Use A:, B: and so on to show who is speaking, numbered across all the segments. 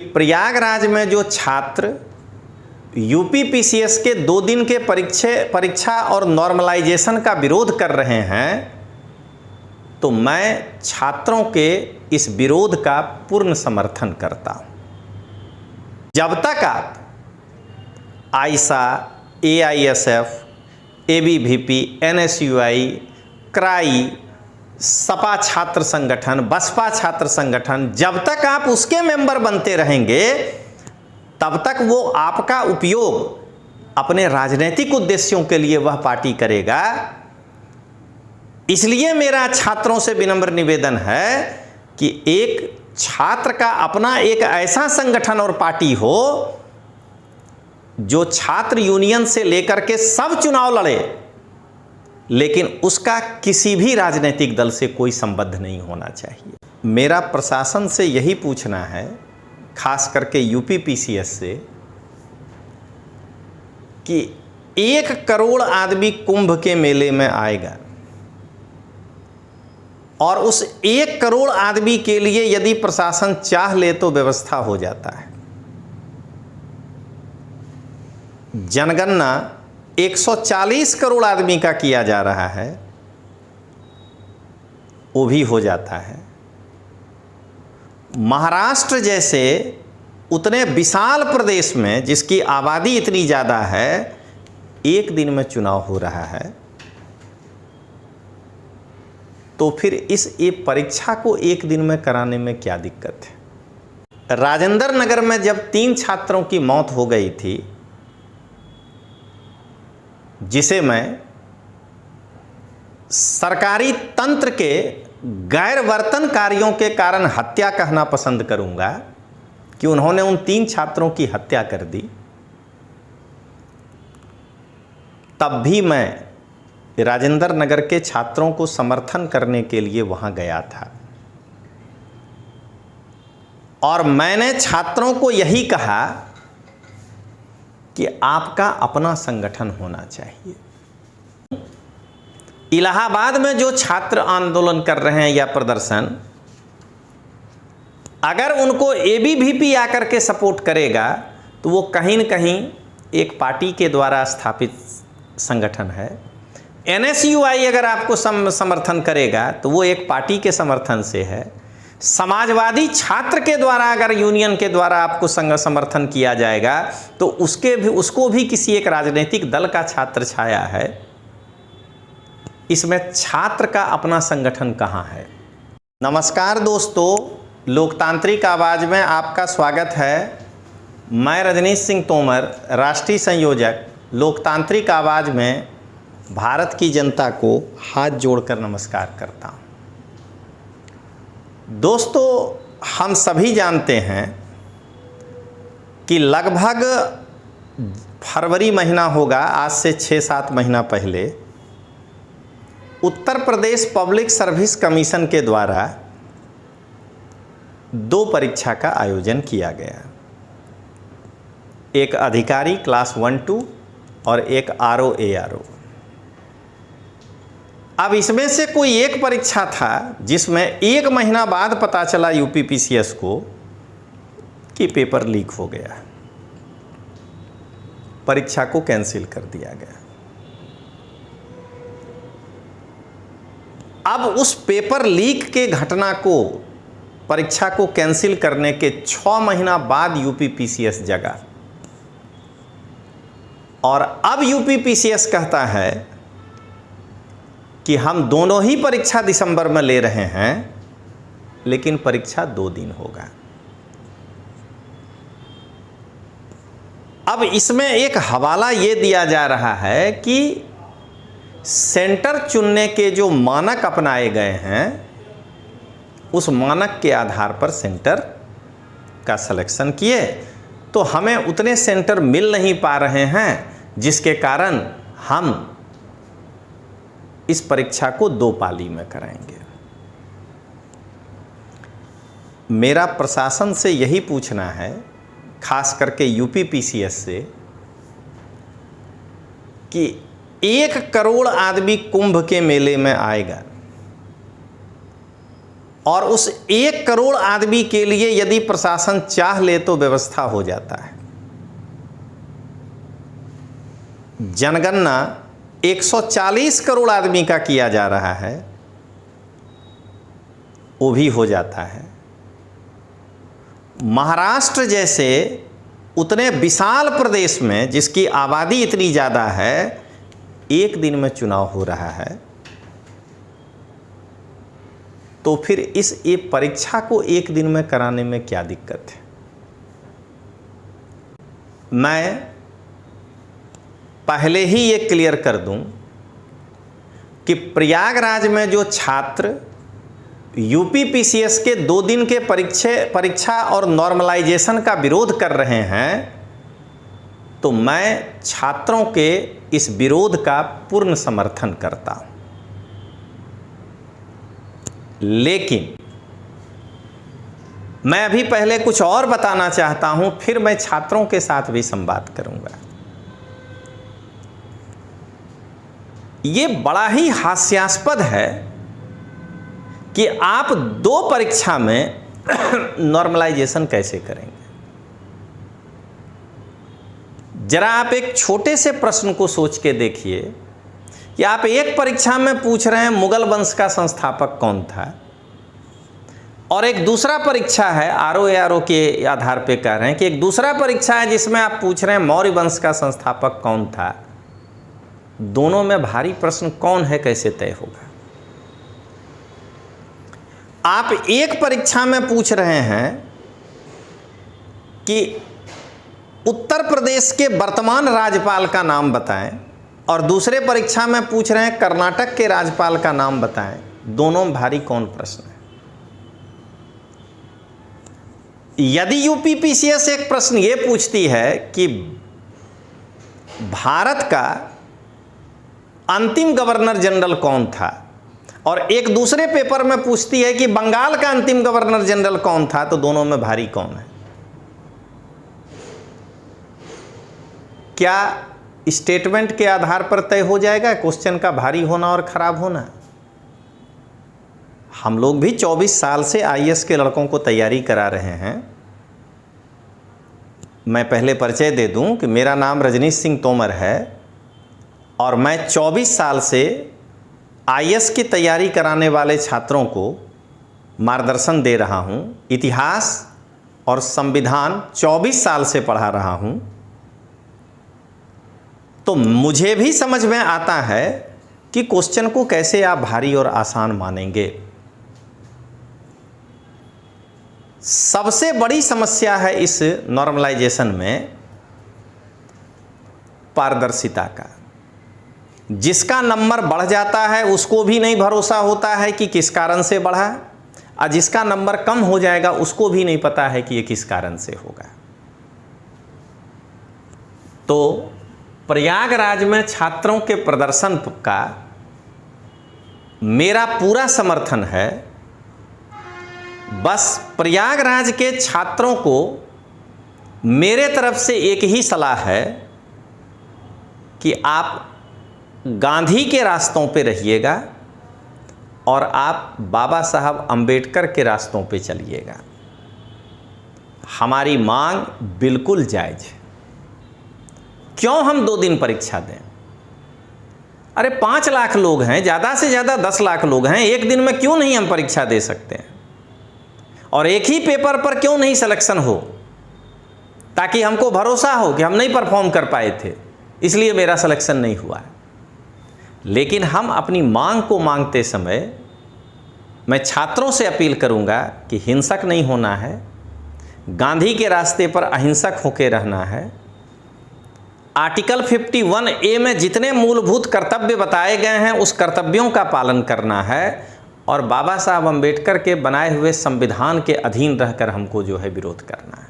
A: प्रयागराज में जो छात्र यूपीपीसीएस के 2 दिन के परीक्षा और नॉर्मलाइजेशन का विरोध कर रहे हैं, तो मैं छात्रों के इस विरोध का पूर्ण समर्थन करता हूं। जब तक आप आइसा, एआईएसएफ, एबीवीपी, एनएसयूआई, क्राई, सपा छात्र संगठन, बसपा छात्र संगठन, जब तक आप उसके मेंबर बनते रहेंगे तब तक वो आपका उपयोग अपने राजनीतिक उद्देश्यों के लिए वह पार्टी करेगा। इसलिए मेरा छात्रों से विनम्र निवेदन है कि एक छात्र का अपना एक ऐसा संगठन और पार्टी हो जो छात्र यूनियन से लेकर के सब चुनाव लड़े, लेकिन उसका किसी भी राजनीतिक दल से कोई संबंध नहीं होना चाहिए। मेरा प्रशासन से यही पूछना है, खास करके यूपीपीसीएस से, कि 1 करोड़ आदमी कुंभ के मेले में आएगा और उस 1 करोड़ आदमी के लिए यदि प्रशासन चाह ले तो व्यवस्था हो जाता है। जनगणना 140 करोड़ आदमी का किया जा रहा है, वो भी हो जाता है। महाराष्ट्र जैसे उतने विशाल प्रदेश में जिसकी आबादी इतनी ज़्यादा है, 1 दिन में चुनाव हो रहा है, तो फिर इस परीक्षा को 1 दिन में कराने में क्या दिक्कत है। राजेंद्र नगर में जब 3 छात्रों की मौत हो गई थी, जिसे मैं सरकारी तंत्र के गैर वर्तन कार्यों के कारण हत्या कहना पसंद करूंगा कि उन्होंने उन 3 छात्रों की हत्या कर दी, तब भी मैं राजेंद्र नगर के छात्रों को समर्थन करने के लिए वहां गया था और मैंने छात्रों को यही कहा कि आपका अपना संगठन होना चाहिए। इलाहाबाद में जो छात्र आंदोलन कर रहे हैं या प्रदर्शन, अगर उनको एबीवीपी आकर के सपोर्ट करेगा तो वो कहीं न कहीं एक पार्टी के द्वारा स्थापित संगठन है। एनएसयूआई अगर आपको समर्थन करेगा तो वो एक पार्टी के समर्थन से है। समाजवादी छात्र के द्वारा अगर यूनियन के द्वारा आपको समर्थन किया जाएगा तो उसको भी किसी एक राजनीतिक दल का छात्र छाया है। इसमें छात्र का अपना संगठन कहाँ है। नमस्कार दोस्तों, लोकतांत्रिक आवाज़ में आपका स्वागत है। मैं रजनीश सिंह तोमर, राष्ट्रीय संयोजक, लोकतांत्रिक आवाज़ में भारत की जनता को हाथ जोड़कर नमस्कार करता हूँ। दोस्तों, हम सभी जानते हैं कि लगभग फरवरी महीना होगा, आज से 6-7 महीना पहले Uttar Pradesh public service commission के द्वारा 2 परीक्षा का आयोजन किया गया। एक अधिकारी क्लास 1-2 और एक आरओ एआरओ। अब इसमें से कोई एक परीक्षा था जिसमें 1 महीना बाद पता चला यूपीपीसीएस को कि पेपर लीक हो गया, परीक्षा को कैंसिल कर दिया गया। अब उस पेपर लीक के घटना को, परीक्षा को कैंसिल करने के 6 महीना बाद यूपीपीसीएस जगा और अब यूपीपीसीएस कहता है कि हम दोनों ही परीक्षा दिसंबर में ले रहे हैं, लेकिन परीक्षा 2 दिन होगा। अब इसमें एक हवाला ये दिया जा रहा है कि सेंटर चुनने के जो मानक अपनाए गए हैं, उस मानक के आधार पर सेंटर का सिलेक्शन किए, तो हमें उतने सेंटर मिल नहीं पा रहे हैं, जिसके कारण हम इस परीक्षा को 2 पाली में कराएंगे। मेरा प्रशासन से यही पूछना है, खास करके यूपीपीसीएस से, कि 1 करोड़ आदमी कुंभ के मेले में आएगा और उस 1 करोड़ आदमी के लिए यदि प्रशासन चाह ले तो व्यवस्था हो जाता है। जनगणना 140 करोड़ आदमी का किया जा रहा है, वो भी हो जाता है। महाराष्ट्र जैसे उतने विशाल प्रदेश में जिसकी आबादी इतनी ज़्यादा है, 1 दिन में चुनाव हो रहा है, तो फिर ये परीक्षा को 1 दिन में कराने में क्या दिक्कत है। मैं पहले ही ये क्लियर कर दूं कि प्रयागराज में जो छात्र यूपीपीसीएस के 2 दिन के परीक्षा और नॉर्मलाइजेशन का विरोध कर रहे हैं, तो मैं छात्रों के इस विरोध का पूर्ण समर्थन करता हूं। लेकिन मैं अभी पहले कुछ और बताना चाहता हूं, फिर मैं छात्रों के साथ भी संवाद करूंगा। ये बड़ा ही हास्यास्पद है कि आप 2 परीक्षा में नॉर्मलाइजेशन कैसे करेंगे। जरा आप एक छोटे से प्रश्न को सोच के देखिए कि आप एक परीक्षा में पूछ रहे हैं मुगल वंश का संस्थापक कौन था, और एक दूसरा परीक्षा है आरओ के आधार पे कह रहे हैं कि एक दूसरा परीक्षा है जिसमें आप पूछ रहे हैं मौर्य वंश का संस्थापक कौन था। दोनों में भारी प्रश्न कौन है कैसे तय होगा। आप एक परीक्षा में पूछ रहे हैं कि उत्तर प्रदेश के वर्तमान राज्यपाल का नाम बताएं, और दूसरे परीक्षा में पूछ रहे हैं कर्नाटक के राज्यपाल का नाम बताएं। दोनों में भारी कौन प्रश्न है। यदि यूपीपीसीएस एक प्रश्न ये पूछती है कि भारत का अंतिम गवर्नर जनरल कौन था, और एक दूसरे पेपर में पूछती है कि बंगाल का अंतिम गवर्नर जनरल कौन था, तो दोनों में भारी कौन है। क्या स्टेटमेंट के आधार पर तय हो जाएगा क्वेश्चन का भारी होना और खराब होना। हम लोग भी 24 साल से आईएएस के लड़कों को तैयारी करा रहे हैं। मैं पहले परिचय दे दूं कि मेरा नाम रजनीश सिंह तोमर है और मैं 24 साल से आईएएस की तैयारी कराने वाले छात्रों को मार्गदर्शन दे रहा हूं। इतिहास और संविधान 24 साल से पढ़ा रहा हूं, तो मुझे भी समझ में आता है कि क्वेश्चन को कैसे आप भारी और आसान मानेंगे। सबसे बड़ी समस्या है इस नॉर्मलाइजेशन में पारदर्शिता का। जिसका नंबर बढ़ जाता है उसको भी नहीं भरोसा होता है कि किस कारण से बढ़ा, और जिसका नंबर कम हो जाएगा उसको भी नहीं पता है कि ये किस कारण से होगा। तो प्रयागराज में छात्रों के प्रदर्शन का मेरा पूरा समर्थन है। बस प्रयागराज के छात्रों को मेरे तरफ से एक ही सलाह है कि आप गांधी के रास्तों पे रहिएगा और आप बाबा साहब अंबेडकर के रास्तों पे चलिएगा। हमारी मांग बिल्कुल जायज़ है। क्यों हम 2 दिन परीक्षा दें? अरे 5 लाख लोग हैं, ज़्यादा से ज़्यादा 10 लाख लोग हैं, एक दिन में क्यों नहीं हम परीक्षा दे सकते हैं? और एक ही पेपर पर क्यों नहीं सिलेक्शन हो, ताकि हमको भरोसा हो कि हम नहीं परफॉर्म कर पाए थे इसलिए मेरा सिलेक्शन नहीं हुआ है। लेकिन हम अपनी मांग को मांगते समय मैं छात्रों से अपील करूंगा कि हिंसक नहीं होना है, गांधी के रास्ते पर अहिंसक होकर रहना है। आर्टिकल 51A में जितने मूलभूत कर्तव्य बताए गए हैं उस कर्तव्यों का पालन करना है, और बाबा साहब अंबेडकर के बनाए हुए संविधान के अधीन रहकर हमको जो है विरोध करना है।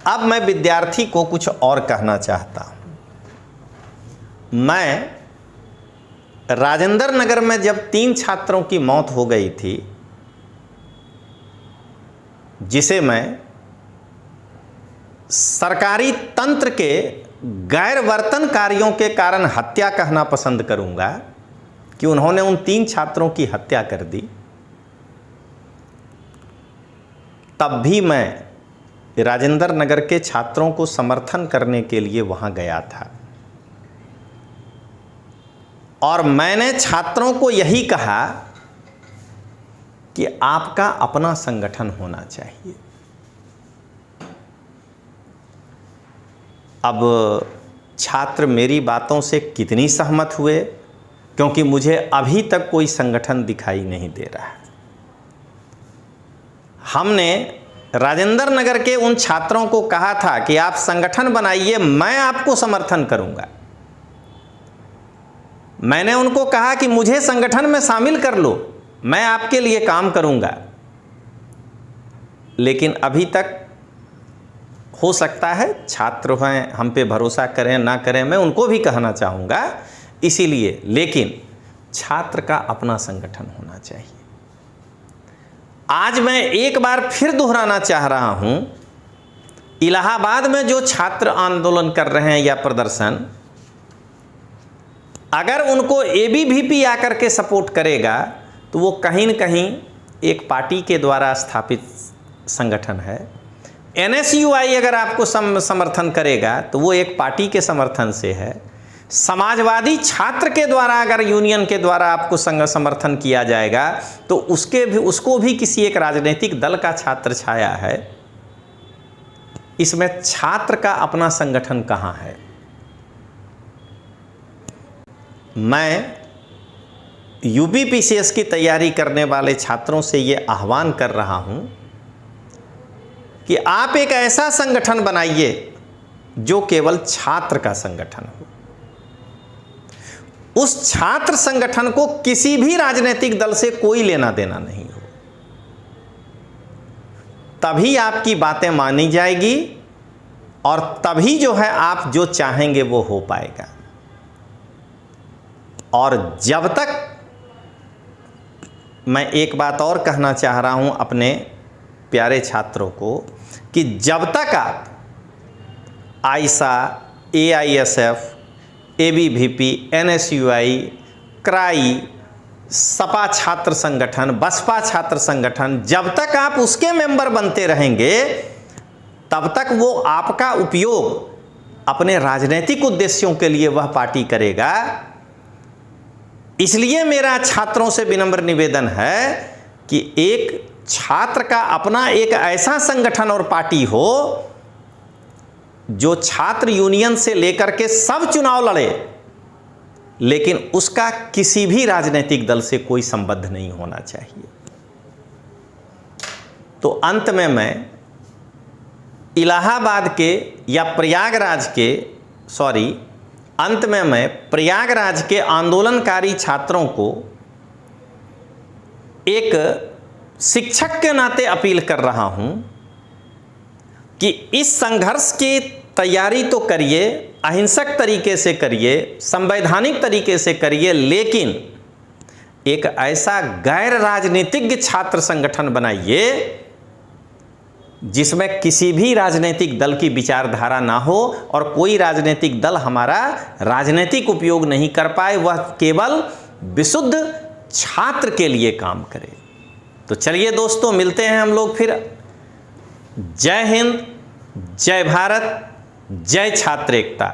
A: अब मैं विद्यार्थी को कुछ और कहना चाहता हूं। मैं राजेंद्र नगर में जब 3 छात्रों की मौत हो गई थी, जिसे मैं सरकारी तंत्र के गैर वर्तन कार्यों के कारण हत्या कहना पसंद करूंगा कि उन्होंने उन 3 छात्रों की हत्या कर दी। तब भी मैं राजेंद्र नगर के छात्रों को समर्थन करने के लिए वहाँ गया था और मैंने छात्रों को यही कहा कि आपका अपना संगठन होना चाहिए। अब छात्र मेरी बातों से कितनी सहमत हुए, क्योंकि मुझे अभी तक कोई संगठन दिखाई नहीं दे रहा है। हमने राजेंद्र नगर के उन छात्रों को कहा था कि आप संगठन बनाइए, मैं आपको समर्थन करूंगा। मैंने उनको कहा कि मुझे संगठन में शामिल कर लो, मैं आपके लिए काम करूंगा। लेकिन अभी तक हो सकता है छात्र हैं, हम पे भरोसा करें ना करें, मैं उनको भी कहना चाहूँगा इसीलिए, लेकिन छात्र का अपना संगठन होना चाहिए। आज मैं एक बार फिर दोहराना चाह रहा हूँ, इलाहाबाद में जो छात्र आंदोलन कर रहे हैं या प्रदर्शन, अगर उनको एबीवीपी आकर के सपोर्ट करेगा तो वो कहीं न कहीं एक पार्टी के द्वारा स्थापित संगठन है। एनएसयूआई अगर आपको समर्थन करेगा तो वो एक पार्टी के समर्थन से है। समाजवादी छात्र के द्वारा अगर यूनियन के द्वारा आपको समर्थन किया जाएगा तो उसको भी किसी एक राजनीतिक दल का छात्र छाया है। इसमें छात्र का अपना संगठन कहाँ है? मैं यूपीपीसीएस की तैयारी करने वाले छात्रों से ये आह्वान कर रहा हूँ कि आप एक ऐसा संगठन बनाइए जो केवल छात्र का संगठन हो। उस छात्र संगठन को किसी भी राजनीतिक दल से कोई लेना देना नहीं हो, तभी आपकी बातें मानी जाएगी और तभी जो है आप जो चाहेंगे वो हो पाएगा। और जब तक, मैं एक बात और कहना चाह रहा हूं अपने प्यारे छात्रों को, कि जब तक आप आइसा, एआईएसएफ, एबीवीपी, एनएसयूआई, क्राई, सपा छात्र संगठन, बसपा छात्र संगठन, जब तक आप उसके मेंबर बनते रहेंगे तब तक वो आपका उपयोग अपने राजनीतिक उद्देश्यों के लिए वह पार्टी करेगा। इसलिए मेरा छात्रों से विनम्र निवेदन है कि एक छात्र का अपना एक ऐसा संगठन और पार्टी हो जो छात्र यूनियन से लेकर के सब चुनाव लड़े, लेकिन उसका किसी भी राजनीतिक दल से कोई संबंध नहीं होना चाहिए। तो अंत में मैं इलाहाबाद के या प्रयागराज के आंदोलनकारी छात्रों को एक शिक्षक के नाते अपील कर रहा हूं कि इस संघर्ष की तैयारी तो करिए, अहिंसक तरीके से करिए, संवैधानिक तरीके से करिए, लेकिन एक ऐसा गैर राजनीतिक छात्र संगठन बनाइए जिसमें किसी भी राजनीतिक दल की विचारधारा ना हो और कोई राजनीतिक दल हमारा राजनीतिक उपयोग नहीं कर पाए, वह केवल विशुद्ध छात्र के लिए काम करे। तो चलिए दोस्तों, मिलते हैं हम लोग फिर। जय हिंद, जय भारत, जय छात्र एकता।